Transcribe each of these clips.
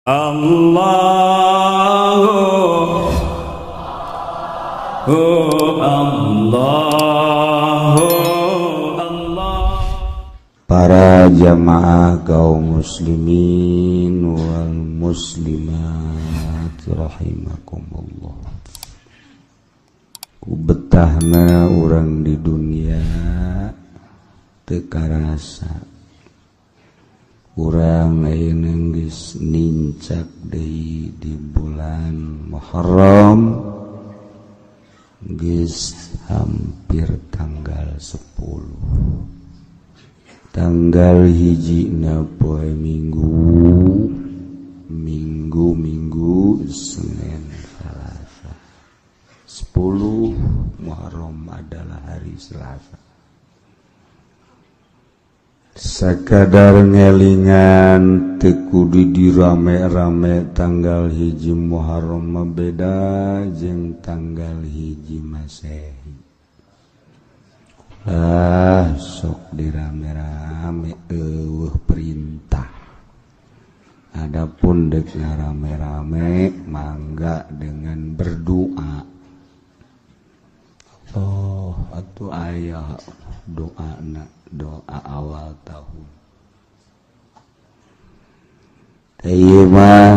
Allahu Allahu Allah. Para jamaah kaum muslimin wal muslimat rahimakumullah. Ku betahna urang di dunia teu karasa. Urang ayeuna geus nincak deui di bulan Muharram, geus hampir tanggal 10. Tanggal hijina poe minggu Senin Selasa. 10 Muharram adalah hari Selasa. Sakadar ngelingan teu kudu dirame-rame tanggal hiji Muharram mah beda jeung tanggal hiji Masehi. Sok dirame-rame eueuh perintah. Adapun deuk ngarame-rame mangga dengan berdoa. Oh, atuh aya doana, doa awal tahun. Ieu mah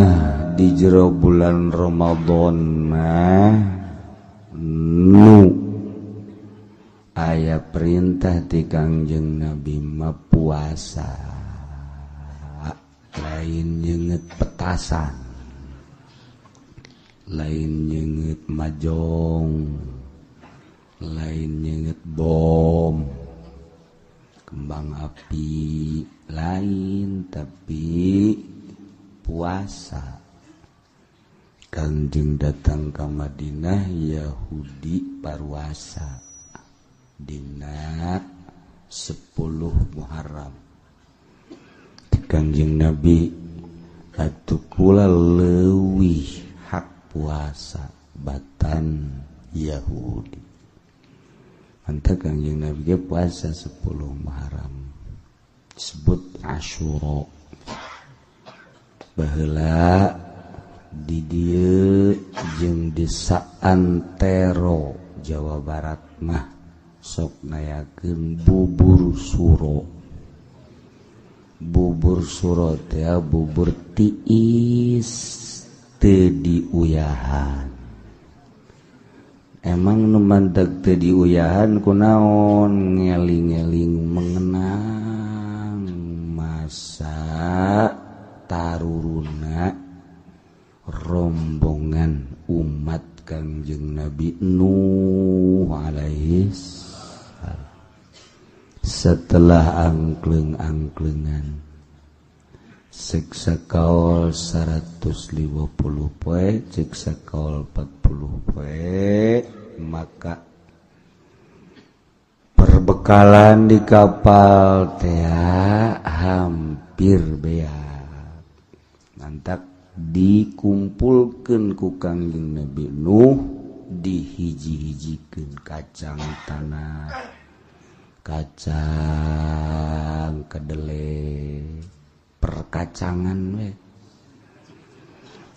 di jero bulan Ramadan mah nu aya perintah ti Kangjeng Nabi mah puasa, lain nyeungeut petasan, lain nyeungeut majong, lain nyeungeut bom, kembang api, lain tapi puasa. Kangjeng datang ke Madinah Yahudi parwasa dina 10 Muharram. Kangjeng Nabi atuh kula leuwih hak puasa batan Yahudi. Mantap Kangjeng Nabi ge puasa 10 Muharram. Disebut Asyura. Baheula di dieu jeung di saantero Jawa Barat mah sok nayakeun bubur suro. Bubur suro teh bubur tiis teu diuyahan. Emang nu manteg teu diuyahan kunaon? Ngeling-eling mengenang masa taruruna rombongan umat Kangjeng Nabi Nuh alaihi salam. Setelah angkleng-angklengan siksa kaul 150 poe, siksa kaul 40 poe, maka perbekalan di kapal teh hampir beak. Mantap dikumpulkeun ku Kangjeng Nabi Nuh, dihiji-hijikeun kacang tanah, kacang kedelai, perkacangan we.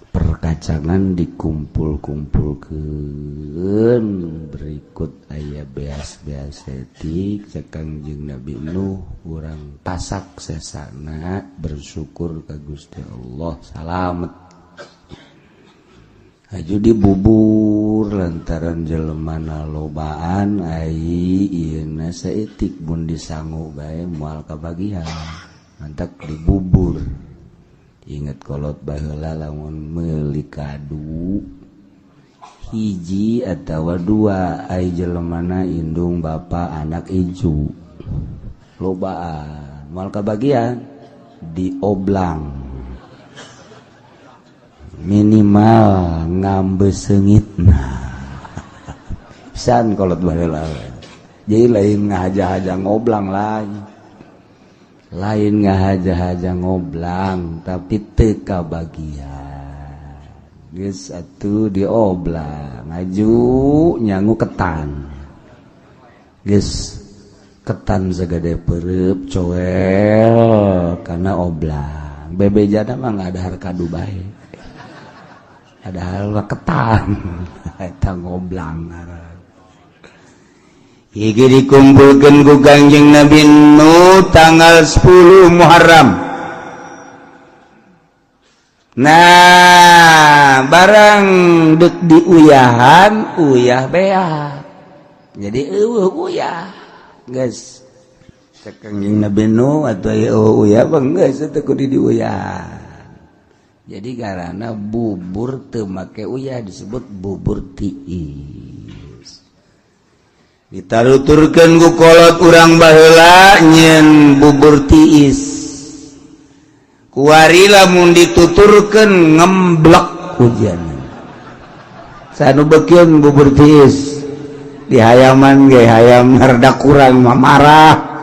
Perkacangan dikumpul-kumpulkeun berikut aya beas-beas etik cek Kangjeng Nabi Nuh, urang pasak sesana bersyukur ka Gusti Allah salamet. Aju dibubur lantaran jelemana lobaan ai ieuna saeutik mun disangu bae moal kabagian. Mantap dibubur. Ingat kolot baheula lamun meuli kadu hiji atawa dua ai jelemana indung bapa anak iju. Lobaan moal kabagian dioblang. Minimal ngambeseungitna. Pisan kolot baheula. Jadi lain ngahaja-haja ngoblang lain ngahaja-haja ngoblang tapi teu kabagian. Geus atuh dioblang, ngaju nyangu ketan. Geus ketan sagede pereup coel kana oblang. bebejana mah nggak ada harga Dubai, ada harga ketan, eta ngoblang. Iki dikumpulkeun ku Kangjeng Nabi nu tanggal 10 Muharram. Nah, barang dek diuyahan, uyah beak. Jadi uyah, guys. Kangjeng Nabi nu atuh uyah bang geus teu kudu diuyahan. Jadi karena bubur teu make uyah disebut bubur tiis. Ditaruturkeun ku kolot urang baheula nyeun bubur tiis. Kuari lamun dituturkeun ngemblek hujan. Sanu beukeun bubur tiis. Di hayaman ge hayam rada kurang marah.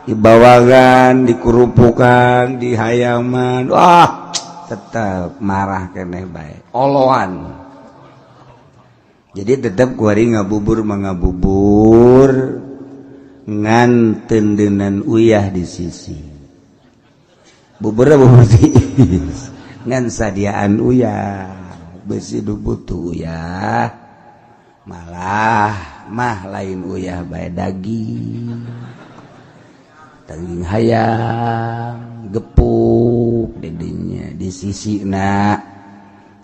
Dibawakan, dikurupukan, di hayaman. Wah, tetap marah keneh bae. Oloan. Jadi tetap kuari ngabubur mangabubur ngan tendenan uyah di sisi. Bubur tiis ngan sadiaan uyah. Besi butuh uyah. Malah mah lain uyah bae daging. Daging hayam, gepuk didinya di sisina.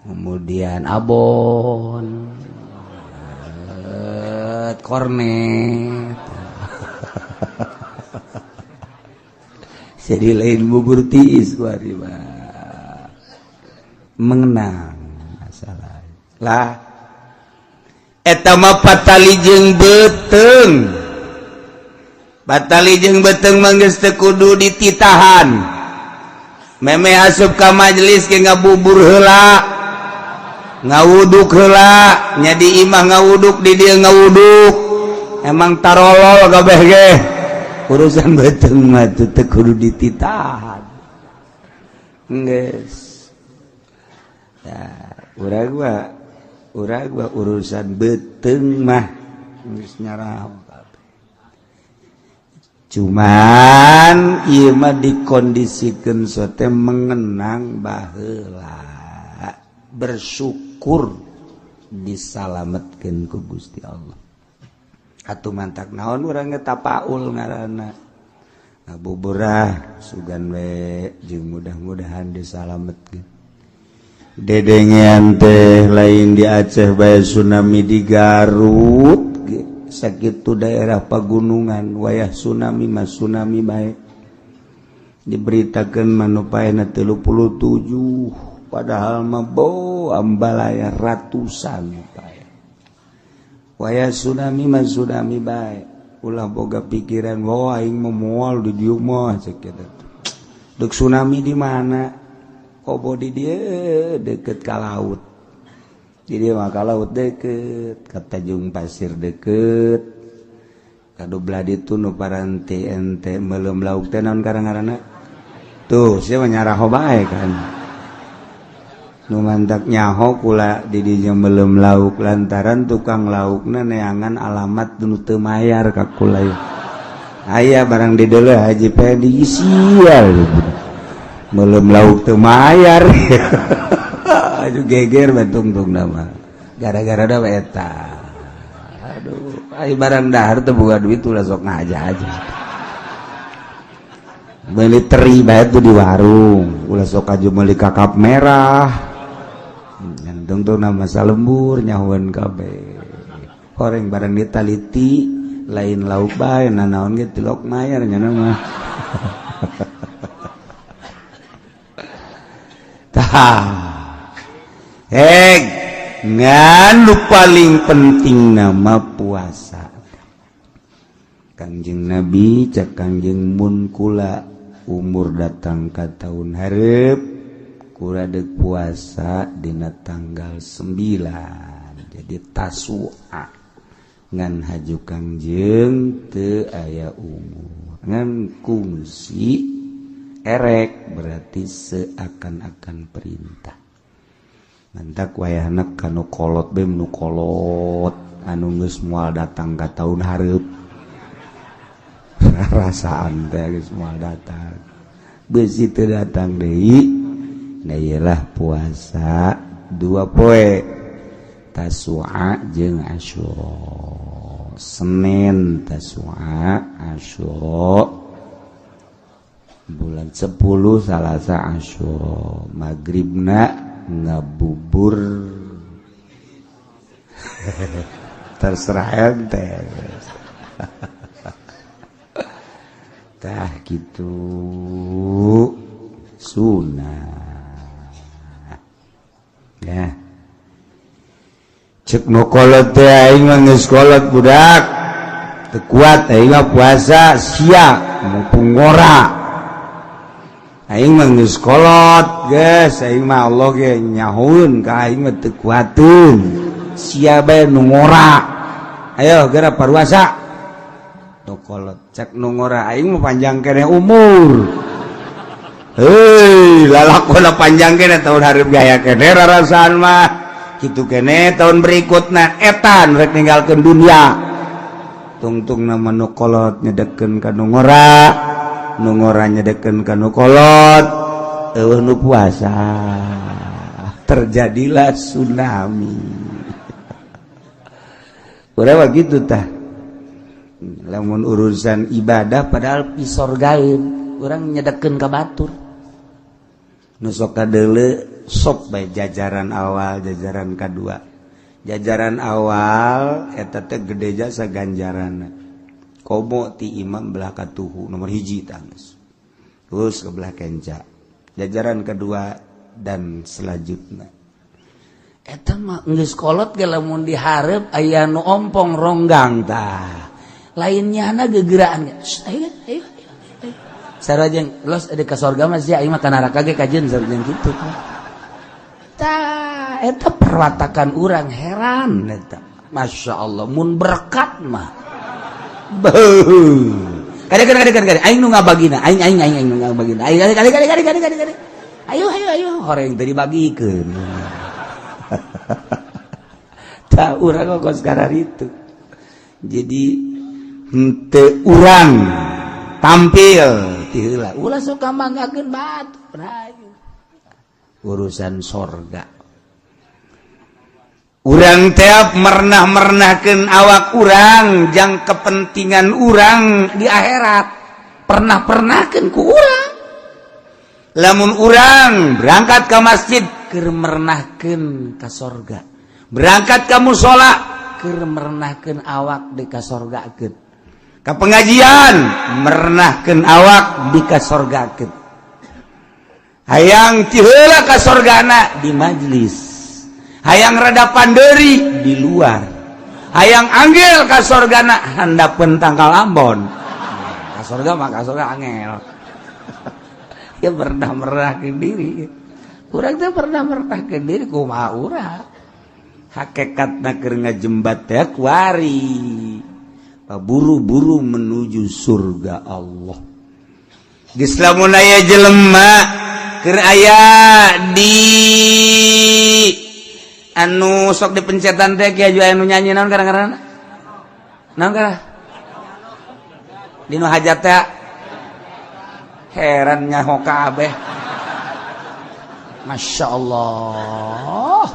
Kemudian abon. Kornet. Jadi lain bubur tiis kuari mah mengenang masalah lah eta mah patali jeung beteung mah geus teu kudu dititahan meme asup ka majelis ke ngabubur heula ngawuduk heula nya di imah ngawuduk di dieu ngawuduk emang tarolol kabeh ge urusan beteung mah teu kudu dititahan geus urang gua urusan beteung mah geus nyaraos kabeh cuman ieu mah dikondisikeun sote mengenang baheula bersyukur disalametkeun ku Gusti Allah. Atuh mantak naon urang ge tapaul ngaranna. Ngabuburah sugan we jeung mudah-mudahan disalametkeun. Dedengean teh lain di Aceh bae tsunami di Garut ge sakitu daerah pagunungan wayah tsunami mah tsunami bae. Diberitakeun manupaena 37 padahal mah ambalaya ratusan upaya. Waya tsunami mah tsunami bae. Ulah boga pikiran wah aing mah moal di dieu mah sakitu. Dek tsunami di mana? Kobo di dieu deket ka laut. Di dieu mah ka laut deket, ka Tanjung Pasir deket. Kadoblah ditu nu paranti ente meuleum lauk teh naon ngaranna? Tuh, sia mah nyaraho bae kan. Nu mantak nyaho kula di dinya meuleum lauk lantaran tukang laukna neangan alamat nu teu mayar ka kula. Aya barang di deuleu Haji Pedi sial. Meuleum lauk teu mayar. Aduh geger batung-tungna mah. Gara-gara da eta. Aduh, ai barang dahar teu boga duit ulah sok ngaja-aja. Beli teri bae tuh di warung, ulah sok aju meuli kakap merah. Tentu nama salembur nyahuan kabeh. Horeng barang ditaliti lain lauk bae nanaon ge tilok mayar nya mah. Tah. Ngan nu paling penting nama puasa. Kangjeng Nabi cak Kangjeng mun kula umur datang ka taun hareup kula deuk puasa dina tanggal 9 jadi Tasu'a ngan haju Kangjeng teu aya umur ngan kungsi erek berarti seakan-akan perintah mantak wayahna kanu kolot bem nu kolot anu geus moal datang ka taun hareup rasaan teh geus moal datang besi teu datang deui da iyalah puasa 2 poe Tasu'a jeung Asyura. Senin Tasu'a, Asyura. Bulan 10 Salasa Asyura. Magribna ngabubur. Terserah ente. Tah gitu sunah. Ya. Cek nu kolot teh aing mah geus kolot budak. Teu kuat aing mah puasa sia mumpung ngora. Aing mah geus kolot, geus aing mah Allah ge nyahoeun ka aing mah teu kuateun. Sia bae nu ngora. Ayo geura paruasa. Nu kolot cek nu ngora aing mah panjang keneh umur. Hei, lalakona panjang keneh tahun hareup gaya keneh rarasaan mah. Kitu kene tahun berikutna etan rek ninggalkeun dunia. Tungtung nama nu kolot nyedekeun ka nu ngora nyedekeun ka nu kolot, eueuh nu puasa. Terjadilah tsunami. Urang gitu tah. Lamun urusan ibadah padahal pisorgaeun, urang nyedekeun ka batur. Nu sok kadeuleu sok bae jajaran awal jajaran kedua. Jajaran awal eta teh gede jasa ganjaranna. Komo ti imam belah katuhu nomor 1 tangis. Terus ke belah kenca. Jajaran kedua dan selanjutnya. Eta mah geus kolot ge lamun dihareup aya nu ompong ronggang tah. Lainnyana gegeraan. Ayo. Sarajeng los ade ka sorga mah sia aing mah ka neraka ge kajeun sareng kitu. Tah eta perwatakan urang heran eta. Masyaallah mun berkat mah. Kade aing nu ngabagina, aing nu ngabagina. Kade. Ayo horeng teh dibagikeun. Tah urang kos karar itu. Jadi henteu urang tampil ti heula. Ulah sok manggakeun batur rayu. Urusan sorga. Urang teh mernah-mernahkeun awak urang jang kepentingan urang di akhirat. Pernah-pernahkeun ku urang. Lamun urang berangkat ka masjid keur mernahkeun ka sorga. Berangkat ka mushola keur mernahkeun awak di ka sorgakeun. Ka pengajian mernahkeun awak di ka sorgakeun. Hayang ti heula ka sorgana di majlis. Hayang rada panderi di luar. Hayang anggel ka sorgana handapeun tangkal Ambon. Ka sorga mah ka sorga angel. Ya pernah merahkeun diri. Urang teh pernah merahkeun diri kumaha urang. Hakikatna keur ngajembat teh kuari. Buru-buru menuju surga Allah. Geus lamun aya jelema keur aya di anu sok dipencetan teh kieu anu nyanyi naon karang-karangna? Naon karang? Dinu hajat teh heran nyaho kabeh. Masyaallah.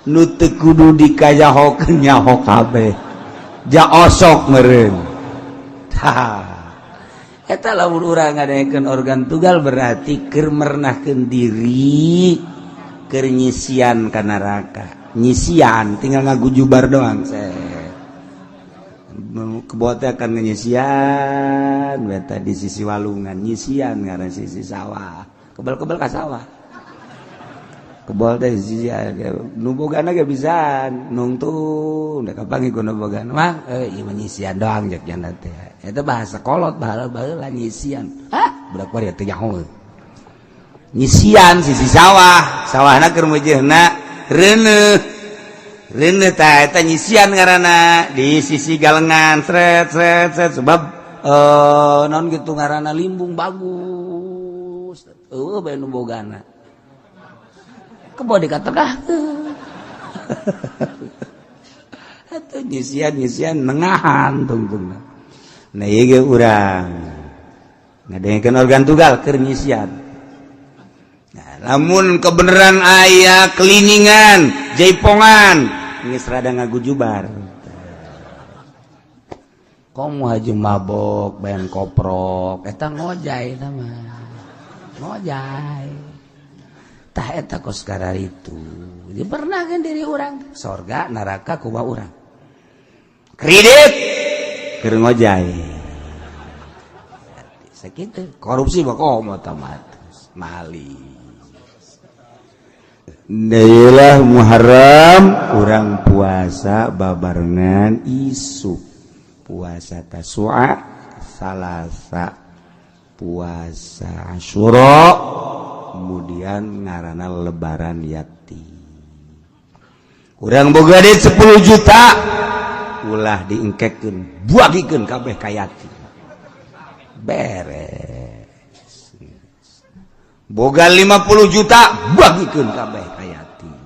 Nu teu kudu dikayahokeun nyaho kabeh. Ja osok meureun. Tah. Eta lamun urang ngadaekeun organ tunggal berarti keur mernahkeun diri. Keur nyisian ka neraka. Nyisian tinggal ngagujubar doang kebot akan nyisian beta di sisi walungan nyisian ngaran sisi sawah kebal-kebal ka sawah kebol teh sisi nu bogana ge bisa nungtu da kapangi ku nu bogana mah ieu nyisian doang jek jana teh eta bahasa kolot baheula nyisian budak bari teh nyaho nyisian sisi sawahna keur meujeunna reuneuh tah eta nyisian ngaranna di sisi galengan sret sebab naon kitu ngaranna limbung bagus bae nu bogana kebo dikatengahkeun eta nyisian nengahan tungtungna nah ieu ge urang ngadengkeun organ tunggal keur ngisian. Nah, lamun kebenaran aya keliningan, jaipongan, geus rada ngagujubar. Komo haji mabok, bayan koprok, eta ngojay eta mah. Ngojay. Tah eta kos karara itu. Jadi pernah kan diri urang, sorga neraka kumaha urang. Kredit keur ngojay. Sakitu korupsi mah komo tamatus, mali. Dailah Muharram urang puasa babarengan isu. Puasa Tasu'a, Salasa, puasa Asyura, kemudian ngaranna lebaran yati. Urang boga duit 10 juta, ulah diengkekeun, buagikeun kabeh ka yatim. Beres. Boga 50 juta, buagikeun kabeh ka yatim.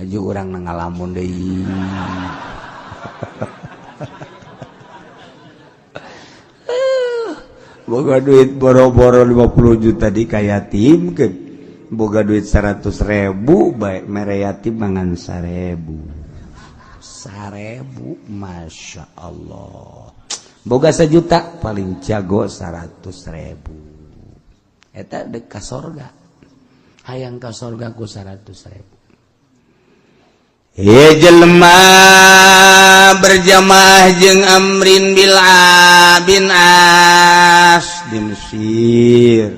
Aju urang ngalamun deui. Boga duit boro-boro 50 juta dikayatimkeun, boga duit 100.000 bae mere yatim mangan 1.000. 1.000, masya Allah. Boga 1 juta paling jago 100.000. Eta dek ka sorga. Hayang ka sorga ku 100.000. Jelema berjamaah jeung Amrin bin As di Mesir.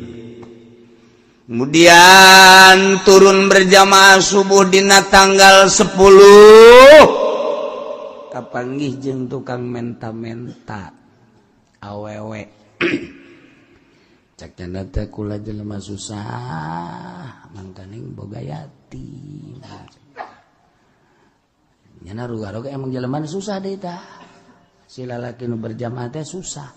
Kemudian turun berjamaah subuh dina tanggal 10. Kapanggih jeung tukang menta-menta awewe. Cak cenah teh kula jelema susah, mangkaning boga yatim. Nyana ruga-ruga emang jeleman susah deh tah. Si lalaki nu berjamaah teh susah.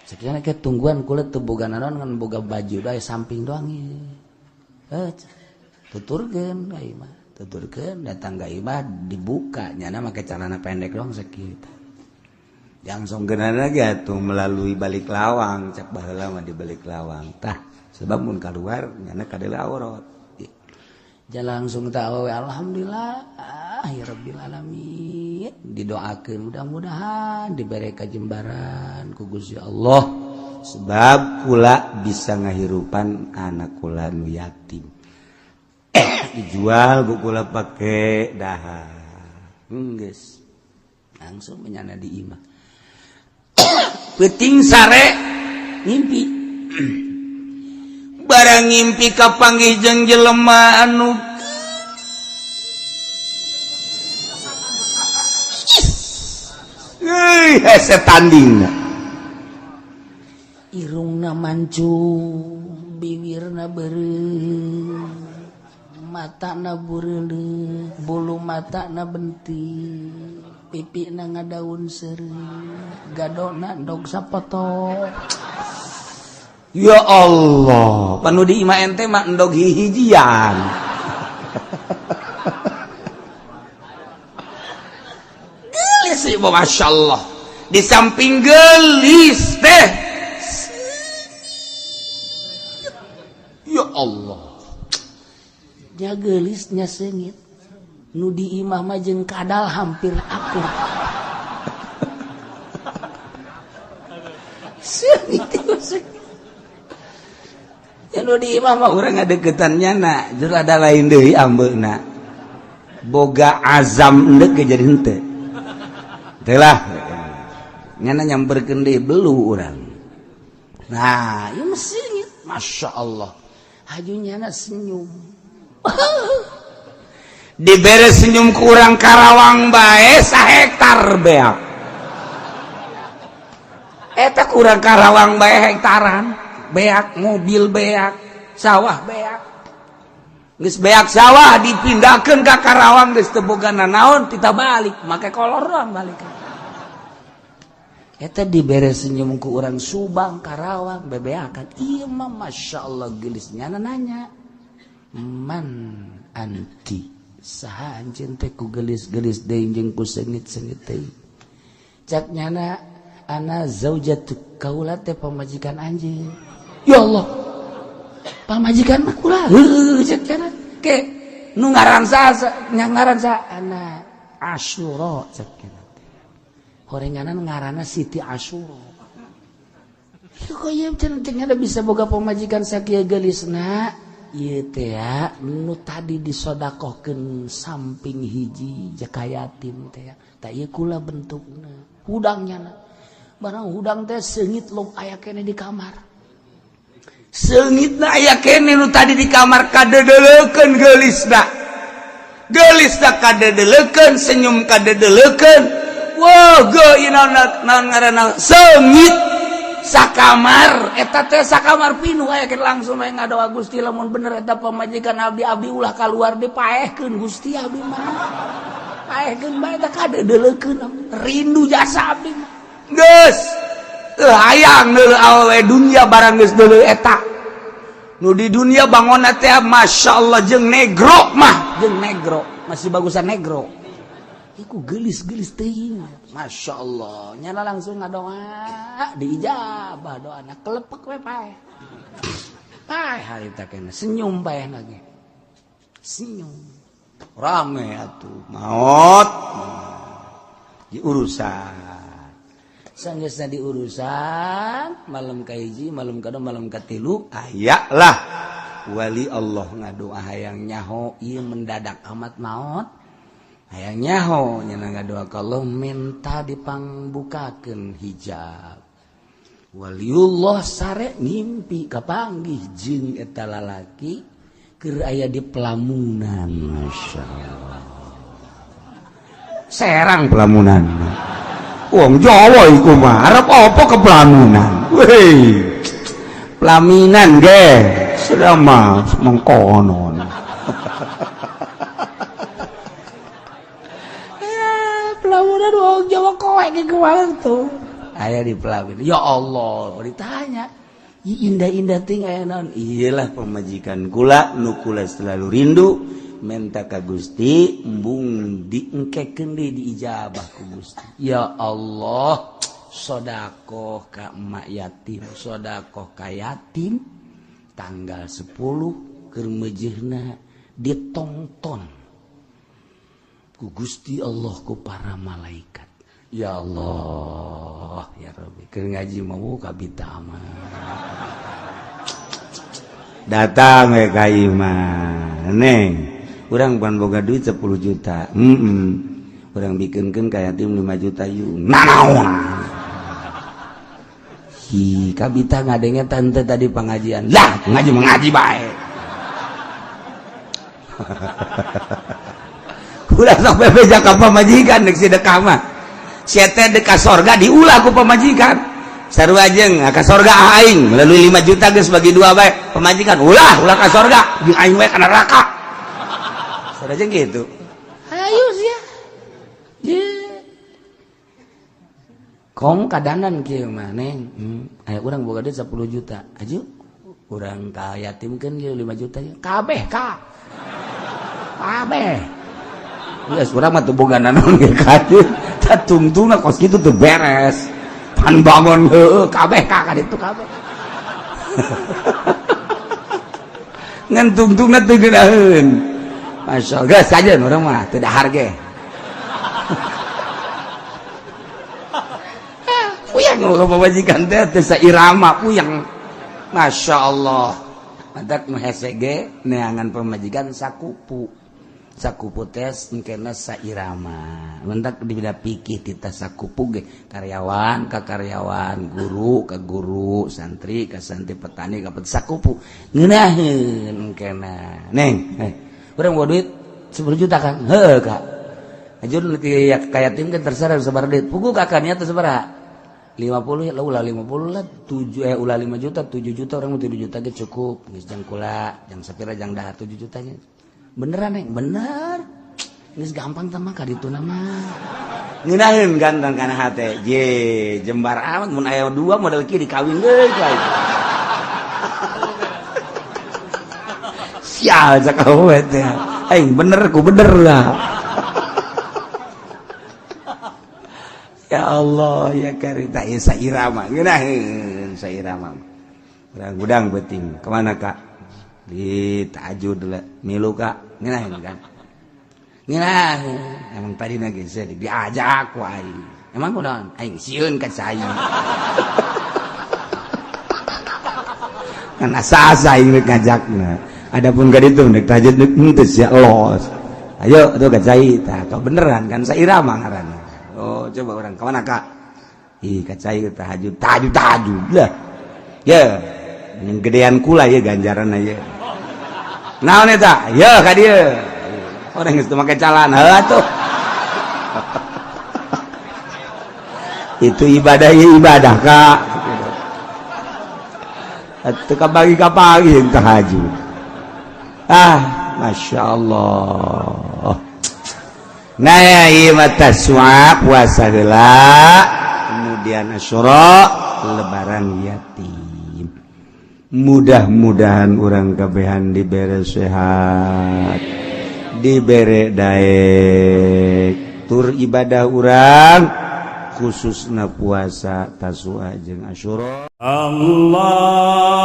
Sakiana ke tungguan kula teu boga naon ngan boga baju bae samping doang ieu. Tuturkeun ka imah, tuturkeun datang ka imah dibuka nyana make celana pendek doang sakieu tah. Langsung geunana ge atuh melalui balik lawang, cak baheula mah di balik lawang tah. Sebab mun kaluar nyana kadele aurat. Jalan langsung tahu alhamdulillah ya rabbil alamin, didoakeun mudah-mudahan dibere kajembaran ku Gusti Allah sebab kula bisa ngahirupan anak kula nu yatim. Dijual ku kula pake dahar. Geus. Langsung menyana di imah. Peuting sare ngimpi. Barang ngimpi kapanggih jeung jelema anu hese tandingna. Irungna mancung, bibirna beureum, matana bureuleuh, bulu matana benting, pipina ngadaun seureum, gadona endog sapoto. Ya Allah, panu di imah ente mah endog hijian. Gelis ibu masya Allah. Di samping gelis teh. Ya Allah. Nya gelis nya sengit. Nu di imah mah jeung kadal hampir aku. Sengit itu sengit. Ya nu di imah mah urang ngadeukeutannya na, jeung ada lain deui ambeuna. Boga azam endeuh ke jadi henteu. Teh lah. Nyana nyamperkeun deui belu urang. Nah, ieu meuseuh masya Allah. Haju nyana senyum. Dibere senyum ku urang Karawang bae 1 hektar beak. Eta ku urang Karawang bae hektaran. Beak, mobil beak, sawah beak. Geus beak sawah dipindahkeun ka Karawang geus teu boga nanaon tita balik, make kolor doang balik. Eta dibere senyum ku urang Subang, Karawang, bebeakan. Ieu mah masyaallah geulisnya nanya. Man anti saha anjeun teh ku geulis-geulis deui jeung ku seungit-seungit teh. Cak nyana ana zaujatuk kaula teh pamajikan anjeun. Ya Allah. Pamajikan mah kula. Heuh cek cenah. Ke nu ngaran sa ana Asyura cek cenah. Horenganan ngaranna Siti Asyura. Kok ieu cenah bisa boga pamajikan sakieu geulisna? Ieu teh ya nu tadi disodakohkeun samping hiji jaka yatim teh ya. Tah ieu kula bentukna. Hudangnya barang hudang teh seungit log aya kene di kamar. Seungitna aya kene nu tadi di kamar kadedeulekeun geulisna. Geulisna kadedeulekeun, senyum kadedeulekeun. Wah, geuina naon ngaranna seungit sakamar eta teh sakamar pinuh aya kene langsung aya ngadoa Gusti lamun bener eta pamajikan abdi ulah kaluar dipaehkeun Gusti abdi mah. Paehkeun bae eta kadedeulekeun rindu jasa abdi mah. Geus teu hayang deuleu awewe dunya barang geus deuleu eta. Nu di dunia bangonna teh masyaallah jeung negro masih bagusan negro. Iku geulis-geulis teuing. Masyaallah, nyana langsung ngadoa, diijabah doana kelepek we paeh. Paeh harita kene senyum paeh lagi. Senyum. Rame atuh, maot. Di urusan. Sanggeusna di urusan, malam kahiji, malam kadua, malam katilu, ayalah wali Allah ngadoa hayang nyaho ieu mendadak amat maot. Hayang nyaho nyana ngadoa ka Allah minta dipangbukakeun hijab. Waliullah sare ngimpi kapanggih jeung eta lalaki keur aya di pelamunan. Masyaallah. Serang pelamunan. Wong Jawa iku mah arep apa ke pelamunan. Weh. Pelaminan ge. Sudah mah mengkono. Pelamunan wong Jawa kowe ge kumaha tuh. Aya di pelaminan. Ya Allah, ditanya. Indah-indah ting aya naon? Iyalah pemajikan kula nu kula selalu rindu minta ka Gusti embung diengkekeun deui diijabah ku Gusti. Ya Allah, sedekah ka emak yatim, sedekah ka yatim tanggal 10 keur meujeuhna ditonton ku Gusti Allah ku para malaikat. Ya Allah, ya Rabbi, keur ngaji mah ka bitama. Datang we ka imah, Neng. Urang pan boga duit 10 juta. Urang bikinkeun ka yatim 5 juta yuk. Nanaon? Hi, kabita ngadenge tante tadi pengajian. Lah, ngaji mengaji bae. Ulah sok bebeja ka pamajikan deuk sedekah mah. Sia teh deuk ka sorga diulah ku pamajikan. Sarua jeung ka sorga aing melalui 5 juta geus bagi 2 bae. Pamajikan ulah ka sorga, jeung aing bae ka neraka. Aja gitu. Ayo sia. Kong kadanan kieu mah Neng. Aya urang boga duit 10 juta. Aju urang ka yatimkeun kieu 5 juta. Kabeh ka. Kabeh. Geus urang mah teu boga naon ge ka dieu. Tah tungtungna kos kitu teu beres. Pan bangun heueuh kabeh ka ditu kabeh. Ngan tungtungna teu geunaheun. Masya Allah, saja orang mah tidak harga. Puyang kalau pemajikan teh teu irama puyang. Masya Allah. Madak nu hese ge neangan pemajikan sakupu. Sakupu teh engkena sairama. Mentak di bidang pikih tita sakupu ge karyawan ka karyawan, guru ka guru, santri ka santri, petani ka petani sakupu. Ngeunaheun engkena. Neng, urang bawa duit 10 juta kan? Heuh Kak. Ajun ka yatim kan terserah sabar duit. Pugu kakaknya teh sabaraha? 50 ya ulah 50 lah 7 ulah 5 juta 7 juta orang 7 juta ge cukup. Geus jang kula, jang sapira jang dahar 7 juta nya. Beneran Neng, bener. Geus gampang teh mah ka ditu mah. Ngeunaheun ganteng kana hate. Je, jembar amat mun aya 2 model kieu dikawin deui ka. Sial cak awet ya. Aing bener ku bener lah. Ya Allah ya karita ya sairama ngeunaheun sairama gudang beting kemana kak di tahajud milu kak ngeunaheun kan ngeunaheun emang tadi nage saya diajak ku aing emang kunaon aing sieun ka cai kan asa-asa aing rek ngajakna adapun ka ditu rek tahajud teu sia los ayo atuh ka cai tah kau beneran kan sairama ngaranna. Oh, coba orang kemana kak? Ih, kacai tahajud lah. Ya, yang gedean kula ya ganjaran aja. Naon eta? Ya, ka dieu. Orang geus teu make calan, atuh. Itu ibadah ya ibadah, Kak. Atuh kabagi kapagi tahajud. Masya Allah. Nah ya mata suap puasa heula kemudian Asyura lebaran yatim mudah-mudahan urang kabehan dibere sehat dibere daek tur ibadah urang khususna puasa tasua jeung Asyura Allah